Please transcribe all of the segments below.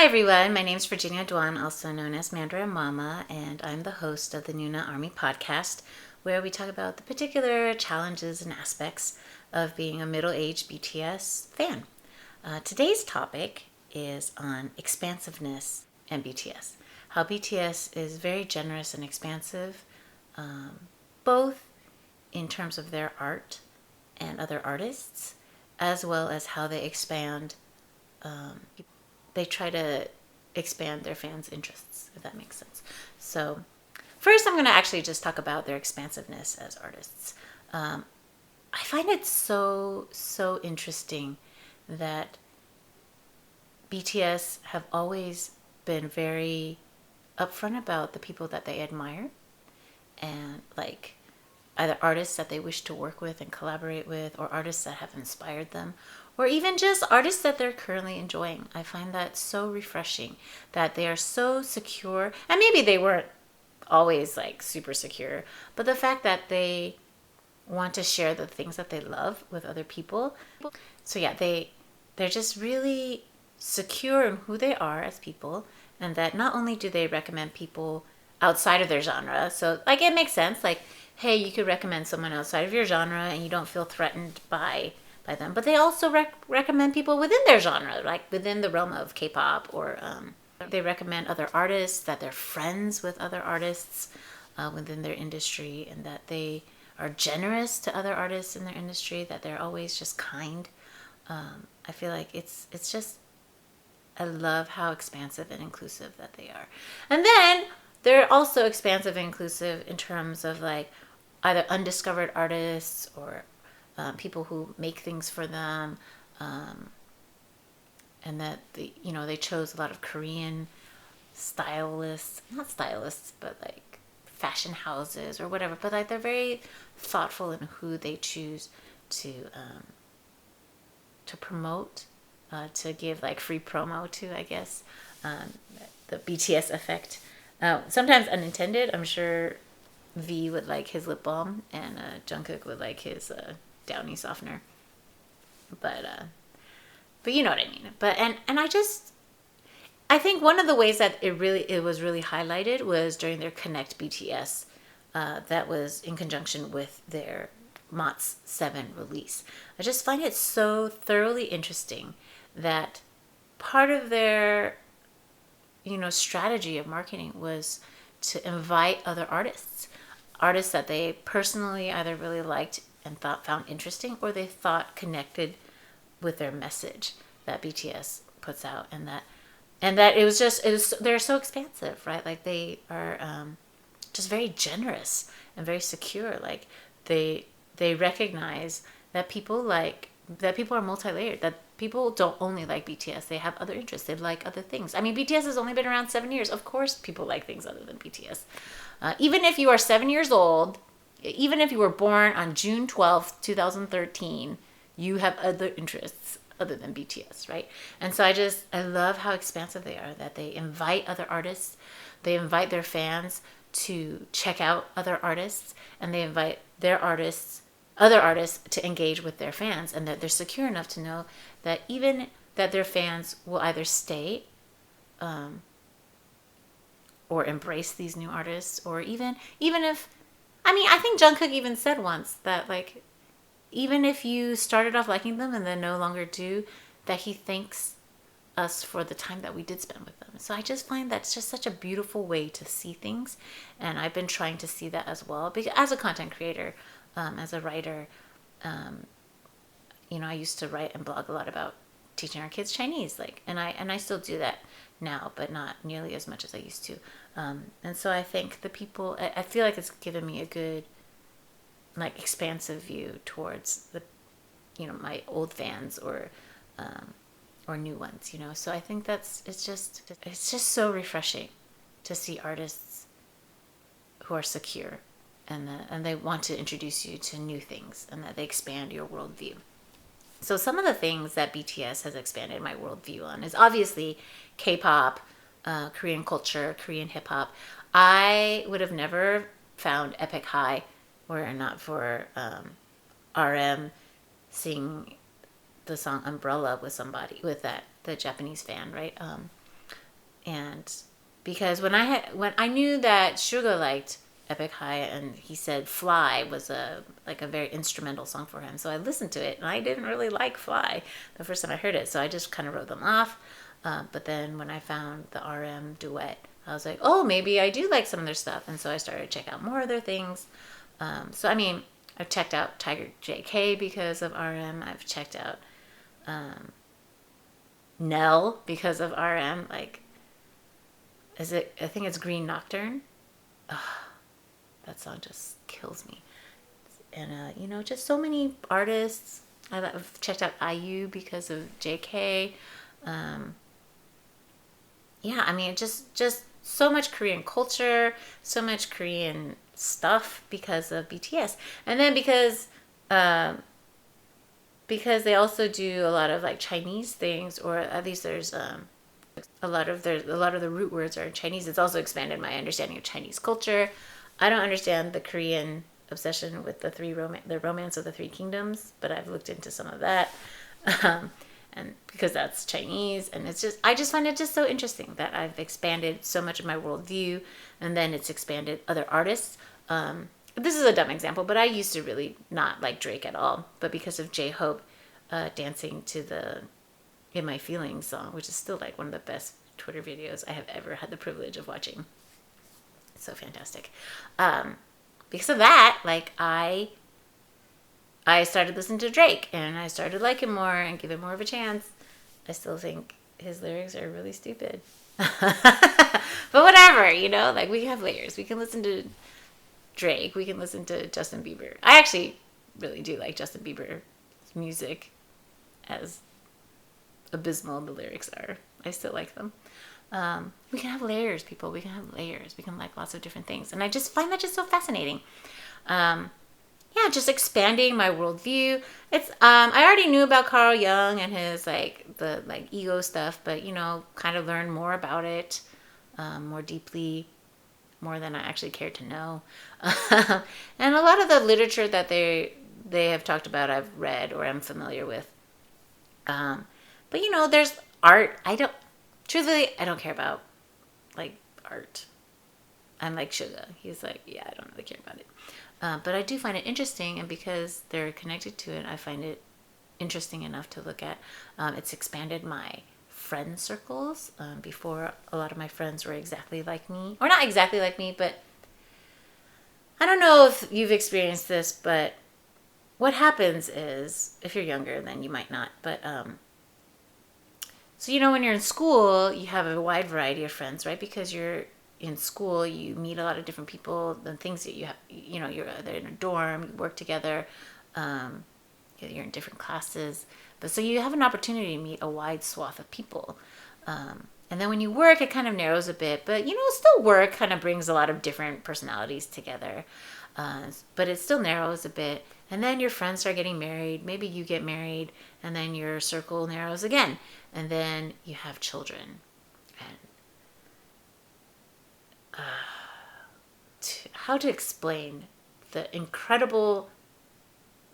everyone. My name is Virginia Duan, also known as Mandarin Mama, and I'm the host of the Noona ARMY Podcast, where we talk about the particular challenges and aspects of being a middle-aged BTS fan. Today's topic is on expansiveness and BTS. How BTS is very generous and expansive, both in terms of their art and other artists, as well as how they expand. They try to expand their fans' interests, if that makes sense. So first I'm going to actually just talk about their expansiveness as artists. I find it so interesting that BTS have always been very upfront about the people that they admire, and like either artists that they wish to work with and collaborate with, or artists that have inspired them, or even just artists that they're currently enjoying. I find that so refreshing that they are so secure, and maybe they weren't always like super secure, but the fact that they want to share the things that they love with other people. So yeah, they're just really secure in who they are as people, and that not only do they recommend people outside of their genre, so like it makes sense, like hey, you could recommend someone outside of your genre and you don't feel threatened by them, but they also recommend people within their genre, like within the realm of K-pop, or they recommend other artists, that they're friends with other artists within their industry, and that they are generous to other artists in their industry, that they're always just kind. I feel like it's just, I love how expansive and inclusive that they are. And then they're also expansive and inclusive in terms of like either undiscovered artists or people who make things for them, and that they chose a lot of Korean stylists, not stylists, but like fashion houses or whatever. But like they're very thoughtful in who they choose to promote, to give like free promo to, I guess, the BTS effect. Sometimes unintended. I'm sure V would like his lip balm, and Jungkook would like his Downy softener. But you know what I mean. But and I think one of the ways that it was really highlighted was during their Connect BTS, that was in conjunction with their MOTS 7 release. I just find it so thoroughly interesting that part of their strategy of marketing was to invite other artists that they personally either really liked and found interesting, or they thought connected with their message that BTS puts out, and that they're so expansive, right? Like they are just very generous and very secure. Like they recognize that people are multi-layered, that people don't only like BTS, they have other interests, they like other things. I mean, BTS has only been around 7 years. Of course people like things other than BTS. Even if you are 7 years old, even if you were born on June 12th, 2013, you have other interests other than BTS, right? And so I love how expansive they are, that they invite other artists, they invite their fans to check out other artists, and they invite other artists to engage with their fans, and that they're secure enough to know that even that their fans will either stay or embrace these new artists, or even if, I think Jungkook even said once that like even if you started off liking them and then no longer do, that he thanks us for the time that we did spend with them. So I just find that's just such a beautiful way to see things, and I've been trying to see that as well, because as a content creator, as a writer, I used to write and blog a lot about teaching our kids Chinese, like, and I still do that now, but not nearly as much as I used to. And so I think the people, I feel like it's given me a good, like, expansive view towards the, my old fans or new ones, So I think it's just so refreshing to see artists who are secure, and they want to introduce you to new things, and that they expand your worldview. So some of the things that BTS has expanded my worldview on is obviously K-pop, Korean culture, Korean hip-hop. I would have never found Epic High were it not for RM sing the song Umbrella with the Japanese fan, right? And because when I knew that Suga liked Epic High, and he said Fly was a very instrumental song for him, so I listened to it, and I didn't really like Fly the first time I heard it, so I just kind of wrote them off. But then when I found the RM duet, I was like, oh, maybe I do like some of their stuff, and so I started to check out more of their things. So I mean, I've checked out Tiger JK because of RM. I've checked out Nell because of RM. Like, I think it's Green Nocturne. Ugh, that song just kills me. And just so many artists. I've checked out IU because of JK. Yeah, I mean, just so much Korean culture, so much Korean stuff because of BTS, and then because they also do a lot of like Chinese things, or at least there's a lot of the root words are Chinese. It's also expanded my understanding of Chinese culture. I don't understand the Korean obsession with the romance of the three kingdoms, but I've looked into some of that. And because that's Chinese, and I just find it just so interesting that I've expanded so much of my worldview, and then it's expanded other artists. This is a dumb example, but I used to really not like Drake at all, but because of J-Hope dancing to the In My Feelings song, which is still like one of the best Twitter videos I have ever had the privilege of watching. So fantastic. Because of that, like I started listening to Drake, and I started liking more and giving more of a chance. I still think his lyrics are really stupid. But whatever, like we have layers. We can listen to Drake. We can listen to Justin Bieber. I actually really do like Justin Bieber's music, as abysmal the lyrics are. I still like them. We can have layers, people. We can have layers. We can like lots of different things. And I just find that just so fascinating. Yeah, just expanding my worldview. It's I already knew about Carl Jung and his the ego stuff, but kind of learned more about it more deeply, more than I actually cared to know. And a lot of the literature that they have talked about, I've read or I'm familiar with. But there's art. I don't care about like art. I'm like Suga. He's like, yeah, I don't really care about it. But I do find it interesting, and because they're connected to it, I find it interesting enough to look at. It's expanded my friend circles. Before, a lot of my friends were exactly like me. Or not exactly like me, but I don't know if you've experienced this, but what happens is, if you're younger, then you might not, but so when you're in school, you have a wide variety of friends, right? Because you're in school, you meet a lot of different people, the things that you have, you're either in a dorm, you work together, you're in different classes, but so you have an opportunity to meet a wide swath of people. And then when you work, it kind of narrows a bit, but still work kind of brings a lot of different personalities together. But it still narrows a bit. And then your friends start getting married, maybe you get married, and then your circle narrows again. And then you have children. And how to explain the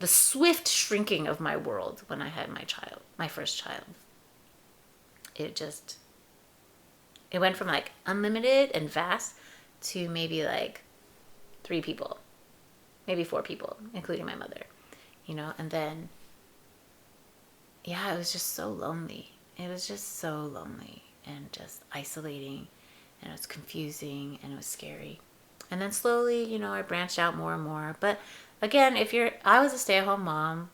swift shrinking of my world when I had my first child. It went from like unlimited and vast to maybe like 3 people, maybe 4 people, including my mother, and then, yeah, it was just so lonely. It was just so lonely and just isolating, and it was confusing, and it was scary. And then slowly, I branched out more and more. But again, I was a stay-at-home mom.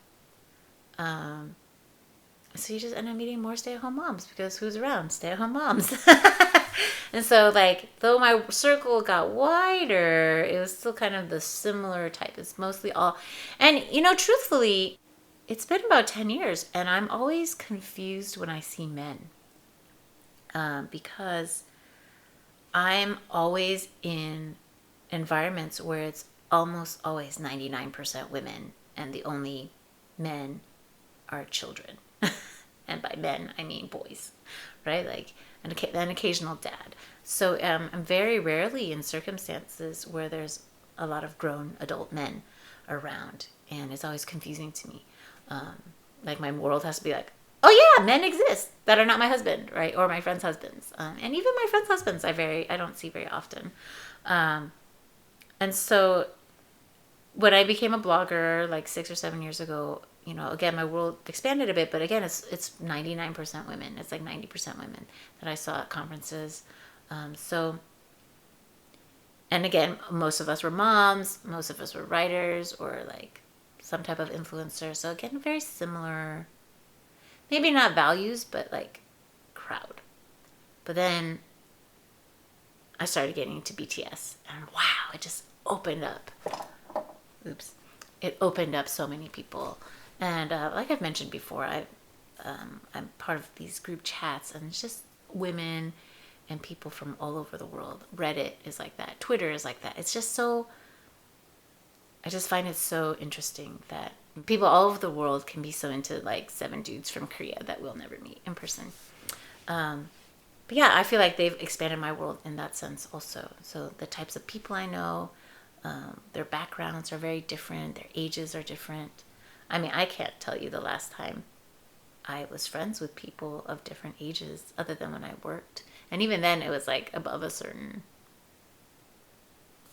So you just end up meeting more stay-at-home moms, because who's around? Stay-at-home moms. And so though my circle got wider, it was still kind of the similar type. It's mostly all, and truthfully, it's been about 10 years, and I'm always confused when I see men. Because I'm always in environments where it's almost always 99% women, and the only men are children. And by men, I mean boys, right? An occasional dad. So I'm very rarely in circumstances where there's a lot of grown adult men around, and it's always confusing to me. My world has to be Oh yeah, men exist that are not my husband, right, or my friends' husbands, and even my friends' husbands I don't see very often, and so when I became a blogger like 6 or 7 years ago, again my world expanded a bit, but again it's 99% women. It's like 90% women that I saw at conferences, so. And again, most of us were moms, most of us were writers or like some type of influencer. So again, very similar, maybe not values, but like crowd. But then I started getting into BTS and wow, it just opened up. Oops. It opened up so many people. And like I've mentioned before, I'm part of these group chats and it's just women and people from all over the world. Reddit is like that. Twitter is like that. It's just so, I just find it so interesting that people all over the world can be so into like 7 dudes from Korea that we'll never meet in person. But yeah, I feel like they've expanded my world in that sense also. So the types of people I know, their backgrounds are very different. Their ages are different. I mean, I can't tell you the last time I was friends with people of different ages other than when I worked. And even then it was like above a certain,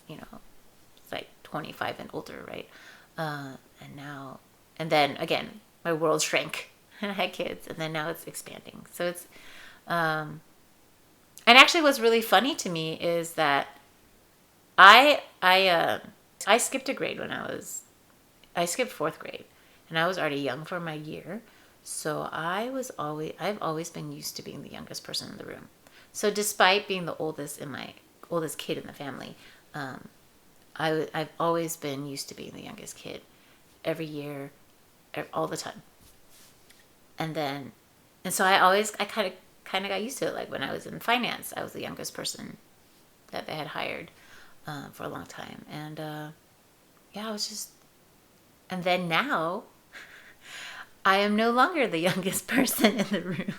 it's like 25 and older, right? And then again, my world shrank and I had kids and then now it's expanding. So it's, and actually what's really funny to me is that I skipped a grade I skipped 4th grade and I was already young for my year. So I've always been used to being the youngest person in the room. So despite being the oldest kid in the family, I've always been used to being the youngest kid every year, all the time. And so I kind of got used to it. Like when I was in finance, I was the youngest person that they had hired for a long time. And yeah, I was just, and then now I am no longer the youngest person in the room.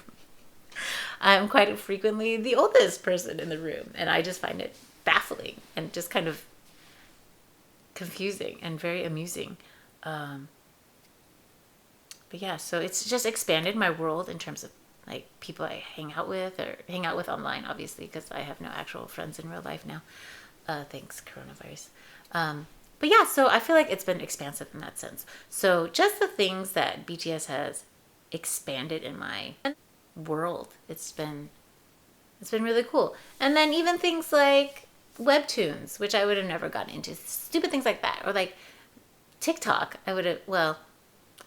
I'm quite frequently the oldest person in the room. And I just find it baffling and just kind of confusing and very amusing. But yeah, so it's just expanded my world in terms of like people I hang out with online, obviously, because I have no actual friends in real life now. Thanks, coronavirus. But yeah, so I feel like it's been expansive in that sense. So just the things that BTS has expanded in my world, it's been really cool. And then even things like webtoons, which I would have never gotten into, stupid things like that, or like TikTok. I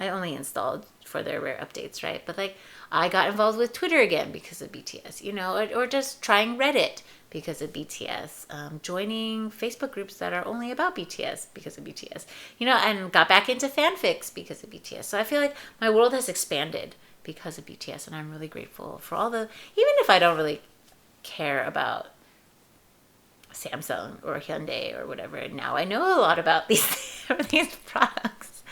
only installed for their rare updates, right? But like I got involved with Twitter again because of BTS, or just trying Reddit because of BTS, joining Facebook groups that are only about BTS because of BTS, and got back into fanfics because of BTS. So I feel like my world has expanded because of BTS, and I'm really grateful for all even if I don't really care about Samsung or Hyundai or whatever, and now I know a lot about these products,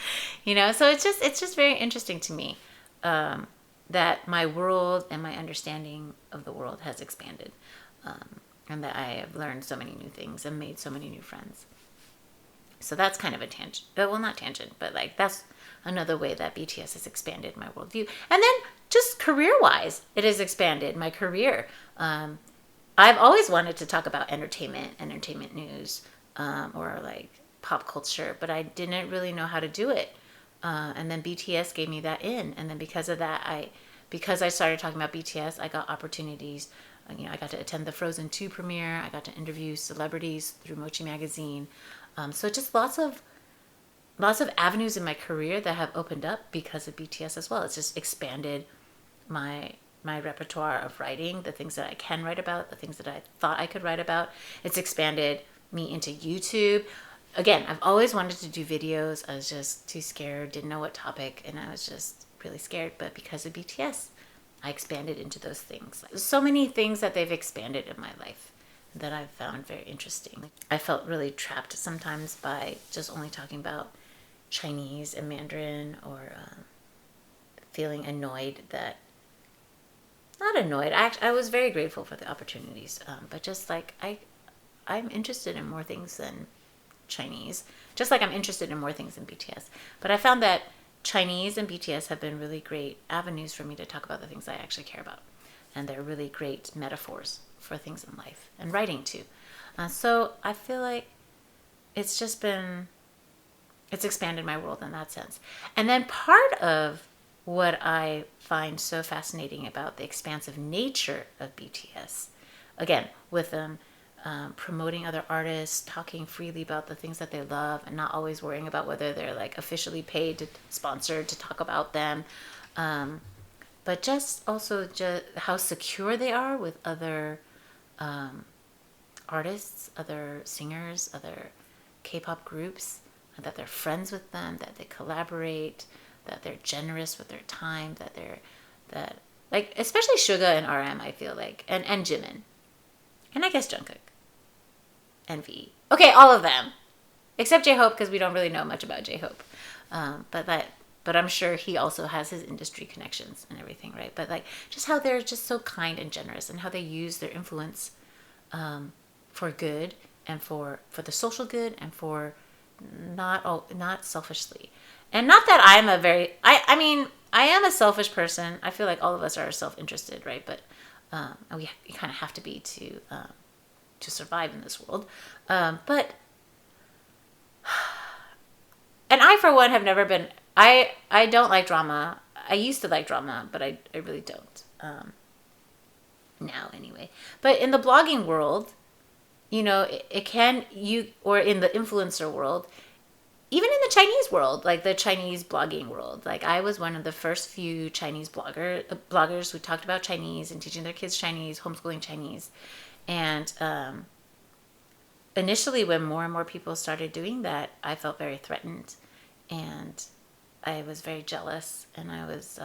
so it's just very interesting to me that my world and my understanding of the world has expanded, and that I have learned so many new things and made so many new friends. So that's kind of a tangent. Well, not tangent, but like that's another way that BTS has expanded my worldview. And then just career-wise, it has expanded my career. I've always wanted to talk about entertainment news, or like pop culture, but I didn't really know how to do it. And then BTS gave me that in. And then because of that, because I started talking about BTS, I got opportunities. I got to attend the Frozen 2 premiere. I got to interview celebrities through Mochi Magazine. So just lots of avenues in my career that have opened up because of BTS as well. It's just expanded my repertoire of writing, the things that I can write about, the things that I thought I could write about. It's expanded me into YouTube. Again, I've always wanted to do videos. I was just too scared, didn't know what topic, and I was just really scared. But because of BTS, I expanded into those things. So many things that they've expanded in my life that I've found very interesting. I felt really trapped sometimes by just only talking about Chinese and Mandarin, or feeling annoyed that, not annoyed, I was very grateful for the opportunities, but just like I'm interested in more things than Chinese, just like I'm interested in more things than BTS. But I found that Chinese and BTS have been really great avenues for me to talk about the things I actually care about. And they're really great metaphors for things in life and writing too. So I feel like it's expanded my world in that sense. And then part of what I find so fascinating about the expansive nature of BTS, again, with them promoting other artists, talking freely about the things that they love, and not always worrying about whether they're like officially paid, sponsored to talk about them, but just how secure they are with other artists, other singers, other K-pop groups, that they're friends with them, that they collaborate, that they're generous with their time, that like especially Suga and RM, I feel like, and Jimin, and I guess Jungkook, and V. Okay, all of them, except J-Hope, because we don't really know much about J-Hope, but I'm sure he also has his industry connections and everything, right? But like just how they're just so kind and generous, and how they use their influence for good and for the social good, and for not selfishly. And not that I'm I mean, I am a selfish person. I feel like all of us are self-interested, right? But we kind of have to be to survive in this world. But and I, for one, have never been. I don't like drama. I used to like drama, but I really don't now anyway. But in the blogging world, you know, or in the influencer world, even in the Chinese world, like the Chinese blogging world, like I was one of the first few Chinese bloggers who talked about Chinese and teaching their kids Chinese, homeschooling Chinese. And initially, when more and more people started doing that, I felt very threatened, and I was very jealous, and I was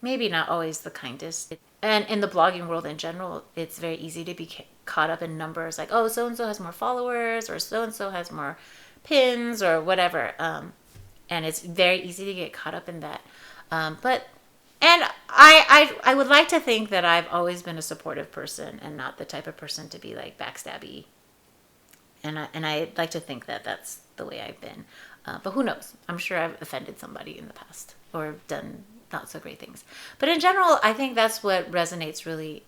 maybe not always the kindest. And in the blogging world in general, it's very easy to be caught up in numbers, like, oh, so-and-so has more followers, or so-and-so has more pins, or whatever. And it's very easy to get caught up in that. And I would like to think that I've always been a supportive person, and not the type of person to be like backstabby. And I'd like to think that that's the way I've been. But who knows? I'm sure I've offended somebody in the past, or done not so great things. But in general, I think that's what resonates really.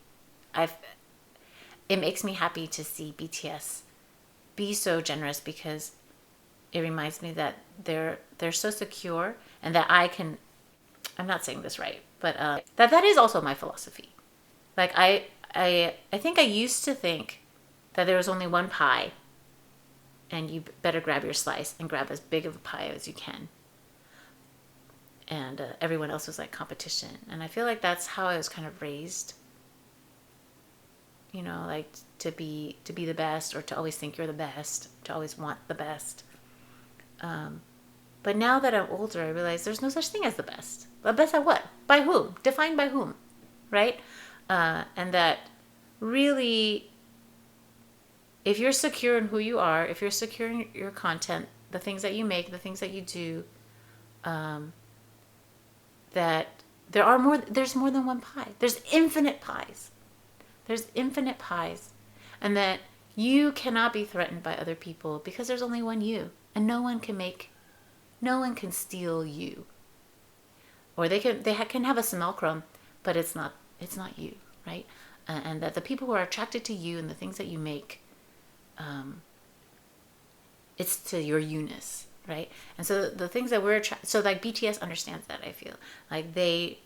It makes me happy to see BTS be so generous, because it reminds me that they're so secure, and that I'm not saying this right, but that is also my philosophy. Like I think I used to think that there was only one pie, and you better grab your slice and grab as big of a pie as you can. And everyone else was like competition. And I feel like that's how I was kind of raised. You know, like to be the best, or to always think you're the best, to always want the best. But now that I'm older, I realize there's no such thing as the best. The best at what? By whom? Defined by whom? Right? And that really, if you're secure in who you are, if you're secure in your content, the things that you make, the things that you do, that there's more than one pie. There's infinite pies. There's infinite pies. And that you cannot be threatened by other people, because there's only one you. And no one can steal you. Or they can have a simulacrum, but it's not you, right? And that the people who are attracted to you and the things that you make, it's to your you-ness, right? And so the things that so like BTS understands that, I feel. Like they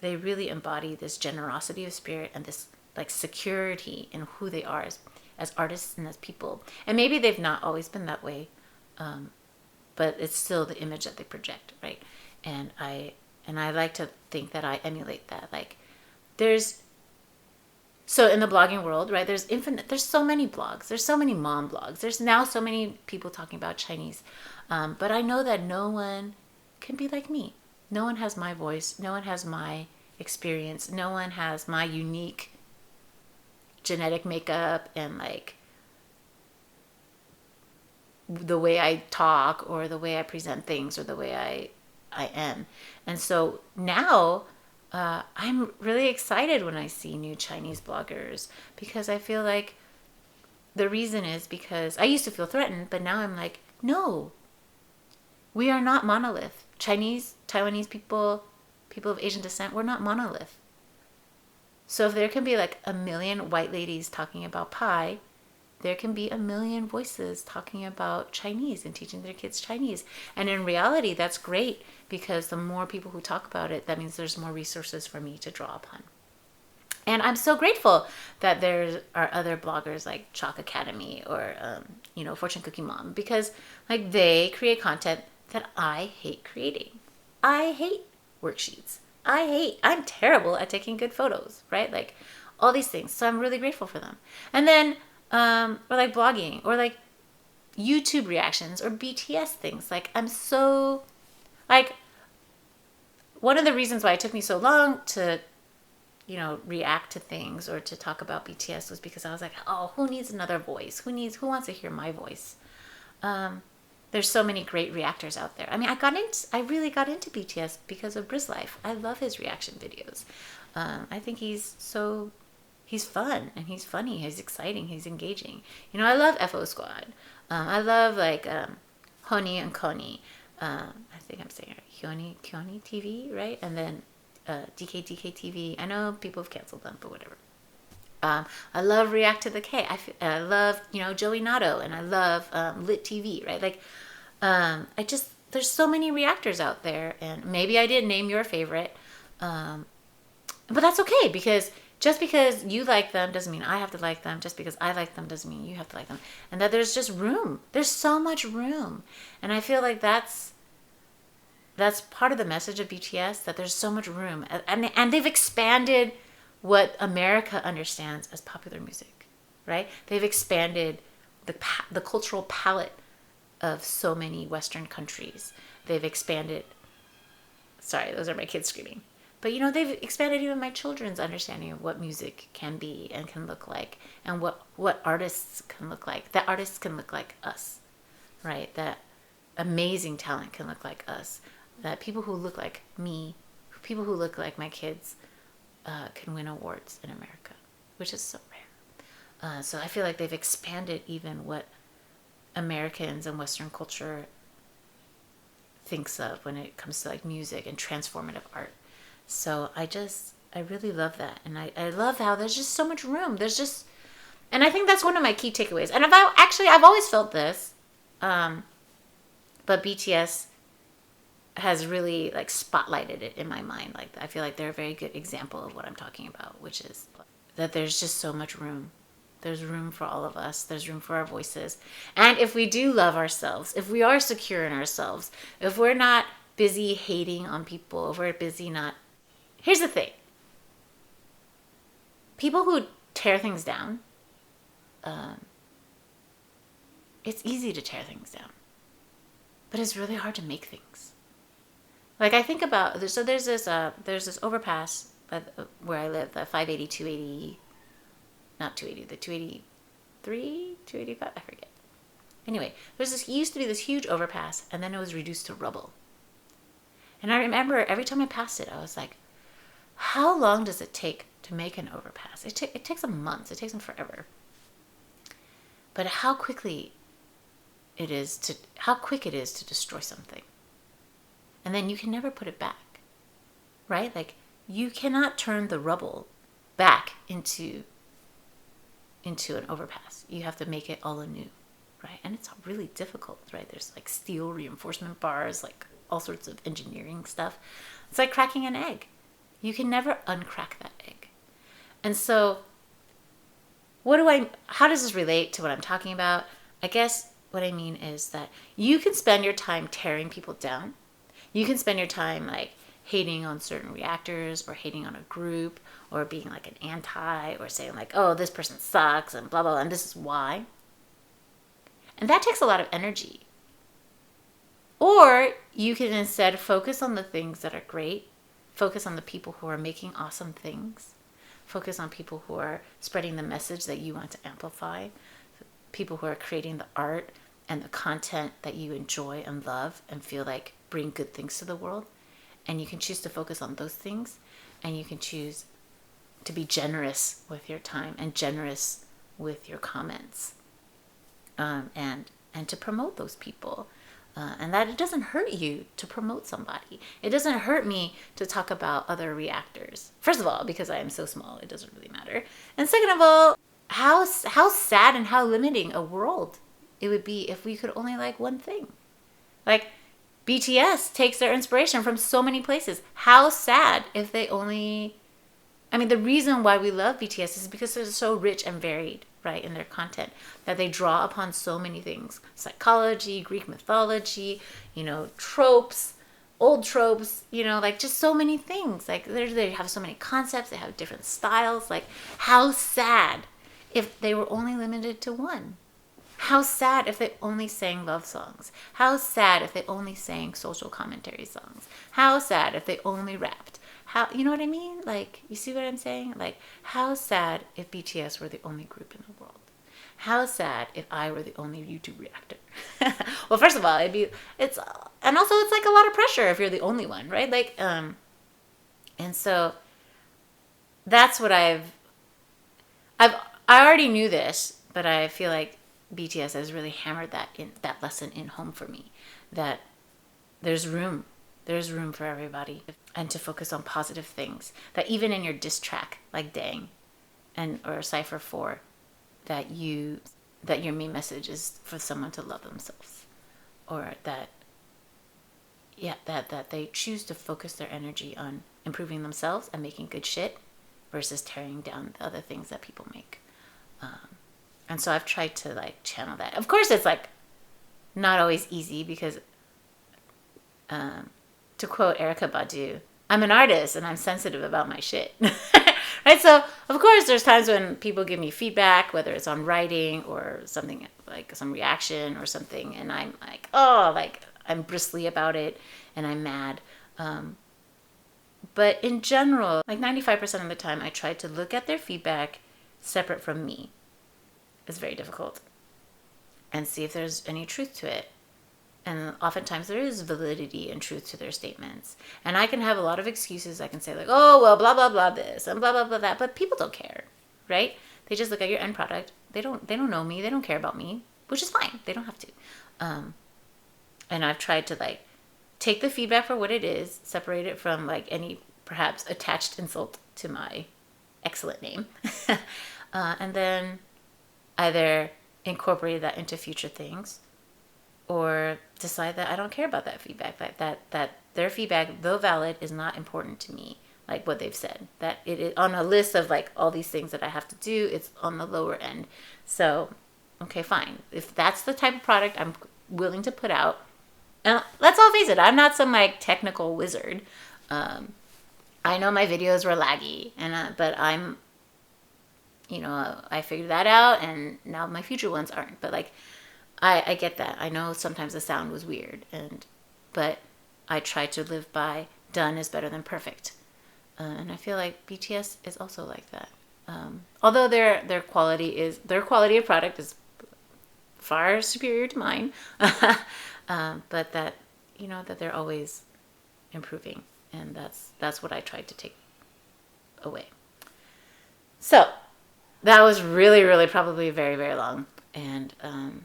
really embody this generosity of spirit, and this like security in who they are as artists and as people. And maybe they've not always been that way, but it's still the image that they project, right? And I like to think that I emulate that. Like so in the blogging world, right, there's so many blogs. There's so many mom blogs. There's now so many people talking about Chinese. But I know that no one can be like me. No one has my voice. No one has my experience. No one has my unique genetic makeup, and like the way I talk, or the way I present things, or the way I am. And so now I'm really excited when I see new Chinese bloggers, because I feel like the reason is because I used to feel threatened, but now I'm like, no, we are not monolith. Chinese, Taiwanese people, people of Asian descent, we're not monolith. So if there can be like a million white ladies talking about pie, there can be a million voices talking about Chinese and teaching their kids Chinese. And in reality, that's great, because the more people who talk about it, that means there's more resources for me to draw upon. And I'm so grateful that there are other bloggers like Chalk Academy or, Fortune Cookie Mom, because like they create content that I hate creating. I hate worksheets. I'm terrible at taking good photos, right? Like all these things. So I'm really grateful for them. And then, or like blogging or like YouTube reactions or BTS things. Like I'm so, like, one of the reasons why it took me so long to, react to things or to talk about BTS was because I was like, oh, who needs another voice? Who wants to hear my voice? There's so many great reactors out there. I mean, I really got into BTS because of BrizLife. I love his reaction videos. I think he's fun and he's funny. He's exciting. He's engaging. I love FO Squad. I love like Honi and Koni. I think I'm saying it. Kyoni TV, right? And then DK TV. I know people have canceled them, but whatever. I love React to the K. I love, Joey Nato, and I love Lit TV, right? Like, there's so many reactors out there, and maybe I didn't name your favorite, but that's okay, because just because you like them doesn't mean I have to like them. Just because I like them doesn't mean you have to like them. And that there's just room. There's so much room. And I feel like that's part of the message of BTS, that there's so much room. And they've expanded what America understands as popular music, right? They've expanded the cultural palette of so many Western countries. They've expanded, sorry, those are my kids screaming. But, they've expanded even my children's understanding of what music can be and can look like, and what artists can look like. That artists can look like us, right? That amazing talent can look like us. That people who look like me, people who look like my kids, can win awards in America, which is so rare. So I feel like they've expanded even what Americans and Western culture thinks of when it comes to like music and transformative art. So I really love that. And I love how there's just so much room. And I think that's one of my key takeaways. And I've always felt this, but BTS has really like spotlighted it in my mind. Like I feel like they're a very good example of what I'm talking about, which is that there's just so much room. There's room for all of us. There's room for our voices. And if we do love ourselves, if we are secure in ourselves, if we're not busy hating on people, if we're busy not... Here's the thing. People who tear things down, it's easy to tear things down, but it's really hard to make things. Like I think about, so there's this overpass where I live, the 580, 280, not 280, the 283, 285, I forget. Anyway, used to be this huge overpass, and then it was reduced to rubble. And I remember every time I passed it, I was like, how long does it take to make an overpass? It takes them months. It takes them forever. But how quick it is to destroy something. And then you can never put it back, right? Like you cannot turn the rubble back into an overpass. You have to make it all anew, right? And it's really difficult, right? There's like steel reinforcement bars, like all sorts of engineering stuff. It's like cracking an egg. You can never uncrack that egg. And so how does this relate to what I'm talking about? I guess what I mean is that you can spend your time tearing people down. You can spend your time like hating on certain reactors or hating on a group or being like an anti or saying like, oh, this person sucks and blah, blah, blah, and this is why. And that takes a lot of energy. Or you can instead focus on the things that are great, focus on the people who are making awesome things, focus on people who are spreading the message that you want to amplify, people who are creating the art and the content that you enjoy and love and feel like bring good things to the world. And you can choose to focus on those things, and you can choose to be generous with your time and generous with your comments, and to promote those people. And that it doesn't hurt you to promote somebody. It doesn't hurt me to talk about other reactors. First of all, because I am so small, it doesn't really matter. And second of all, how sad and how limiting a world it would be if we could only like one thing. Like, BTS takes their inspiration from so many places. How sad if they only... I mean, the reason why we love BTS is because they're so rich and varied, right, in their content, that they draw upon so many things. Psychology, Greek mythology, tropes, old tropes, like just so many things. Like, they have so many concepts, they have different styles. Like, how sad if they were only limited to one. How sad if they only sang love songs. How sad if they only sang social commentary songs. How sad if they only rapped. How, you know what I mean? Like, you see what I'm saying? Like, how sad if BTS were the only group in the world? How sad if I were the only YouTube reactor? Well, first of all, and also it's like a lot of pressure if you're the only one, right? Like, and so that's what I already knew this, but I feel like BTS has really hammered that lesson in home for me, that there's room for everybody, and to focus on positive things, that even in your diss track like Dang or Cypher 4, that your main message is for someone to love themselves, or that they choose to focus their energy on improving themselves and making good shit versus tearing down the other things that people make. And so I've tried to like channel that. Of course, it's like not always easy because, to quote Erykah Badu, I'm an artist and I'm sensitive about my shit. Right? So, of course, there's times when people give me feedback, whether it's on writing or something like some reaction or something, and I'm like, I'm bristly about it and I'm mad. But in general, like 95% of the time, I try to look at their feedback separate from me. It's very difficult. And see if there's any truth to it. And oftentimes there is validity and truth to their statements. And I can have a lot of excuses. I can say like, oh, well, blah, blah, blah this and blah, blah, blah that. But people don't care, right? They just look at your end product. They don't know me. They don't care about me, which is fine. They don't have to. And I've tried to like take the feedback for what it is, separate it from like any perhaps attached insult to my excellent name. And then either incorporate that into future things, or decide that I don't care about that feedback, that their feedback, though valid, is not important to me, like what they've said. That it is on a list of like all these things that I have to do, it's on the lower end. So, okay, fine. If that's the type of product I'm willing to put out, and let's all face it, I'm not some like technical wizard. I know my videos were laggy, but I'm, I figured that out, and now my future ones aren't. But like, I get that. I know sometimes the sound was weird, but I try to live by done is better than perfect. And I feel like BTS is also like that. Although their quality of product is far superior to mine, but that they're always improving, and that's what I tried to take away. So that was really, really probably very, very long. And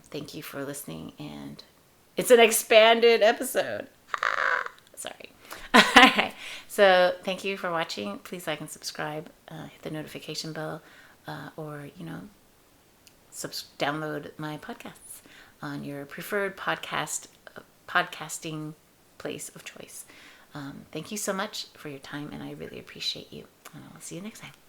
thank you for listening. And it's an expanded episode. Sorry. All right. So thank you for watching. Please like and subscribe. Hit the notification bell. Or, download my podcasts on your preferred podcasting place of choice. Thank you so much for your time, and I really appreciate you. I'll see you next time.